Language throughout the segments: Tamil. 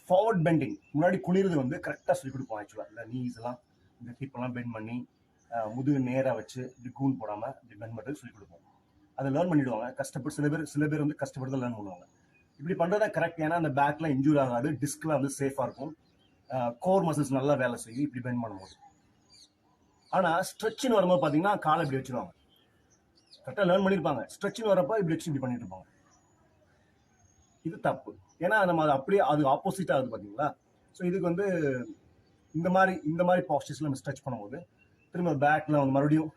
ஃபார்வர்ட் பெண்டிங், முன்னாடி குனிறது வந்து கரெக்டாக சொல்லிக் கொடுப்போம். ஆக்சுவலாக இந்த நீஸ் எல்லாம், இந்த ஹிப்பெல்லாம் பெண்ட் பண்ணி முதுகு நேராக வச்சு இப்படி கூன் போடாமல் இப்படி பெண்ட் பண்ணுறது சொல்லிக் கொடுப்போம். அதை லேர்ன் பண்ணிவிடுவாங்க. கஷ்டப்பட்டு சில பேர் வந்து கஷ்டப்பட்டு லேர்ன் பண்ணுவாங்க. இப்படி பண்ணுறதா கரெக்ட். ஏன்னா அந்த பேக்கில் இன்ஜூர் ஆகாது, டிஸ்கில் வந்து சேஃபாக இருக்கும், கோர் மசில்ஸ் நல்லா வேலை செய்யும் இப்படி பெண்ட் பண்ணும்போது. ஆனால் ஸ்ட்ரெச்சின்னு வரும்போது பார்த்தீங்கன்னா காலை இப்படி வச்சுருவாங்க. கரெக்டாக லேர்ன் பண்ணியிருப்பாங்க, ஸ்ட்ரெச்சின்னு வரப்போ இப்படி வச்சு இப்படி பண்ணிட்டு இருப்பாங்க. இது தப்பு. ஏன்னா நம்ம அது அப்படியே அது ஆப்போசிட்டாக ஆகுது பார்த்தீங்களா. ஸோ இதுக்கு வந்து இந்த மாதிரி பாஸ்டர்ஸில் நம்ம ஸ்ட்ரெச் பண்ணும்போது திரும்ப பேக்கில் வந்து மறுபடியும்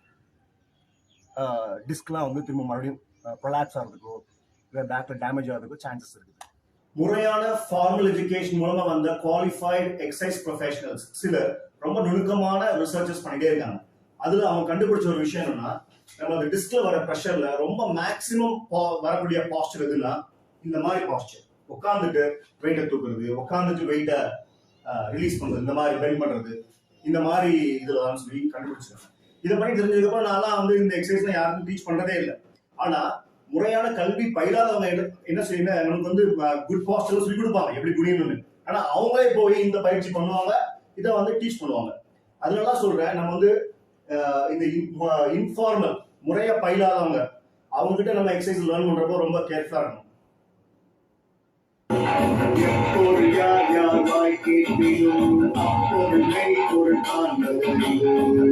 டிஸ்க்லாம் வந்து திரும்ப மறுபடியும் ப்ரொலாப்ஸ் ஆகிறதுக்கோ இல்லை பேக்கில் டேமேஜ் ஆகிறதுக்கோ சான்சஸ் இருக்குது. முறையான ஃபார்மல் எஜுகேஷன் மூலமா வந்த குவாலிஃபைடு எக்ஸசைஸ் ப்ரொஃபஷனல்ஸ் சிலர் ரொம்ப நுணுக்கமான ரிசர்ச்சஸ் பண்ணிட்டே இருக்காங்க. அதுல அவங்க கண்டுபிடிச்ச ஒரு விஷயம் என்னன்னா, நம்ம அந்த டிஸ்க்ல வர ப்ரெஷர்ல ரொம்ப மேக்சிமம் வரக்கூடிய பாஸ்டர் எதுனா இந்த மாதிரி பாஸ்டர். உட்காந்துட்டு வெயிட்டை தூக்குறது, உட்காந்துட்டு வெயிட்டை ரிலீஸ் பண்றது, இந்த மாதிரி பெண்ட் பண்றது, இந்த மாதிரி இதுல தான் சொல்லி கண்டுபிடிச்சிருக்காங்க. இதை பண்ணி தெரிஞ்சதுக்கப்புறம் நான்லாம் வந்து இந்த எக்ஸசைஸ் யாருக்கும் டீச் பண்றதே இல்லை. ஆனா முறையான கல்வி பயிலாதவங்க என்ன செய்யணும், நமக்கு வந்து குட் பாஸ்டர் சொல்லி கொடுப்பாங்க எப்படி குடியணும்னு. ஆனா அவங்களே போய் இந்த பயிற்சி பண்ணுவாங்க, இதை வந்து டீச் பண்ணுவாங்க. அதனால சொல்றேன், நம்ம வந்து இந்த இன்ஃபார்மல் முறையா பயிலாதவங்க அவங்க கிட்ட நம்ம எக்ஸசைஸ் லேர்ன் பண்றப்போ ரொம்ப கேர்ஃபுல்லா இருக்கணும். ஒரு யார் யார் வாய் கேட்பினும் அப்பொருளை ஒரு காண்பது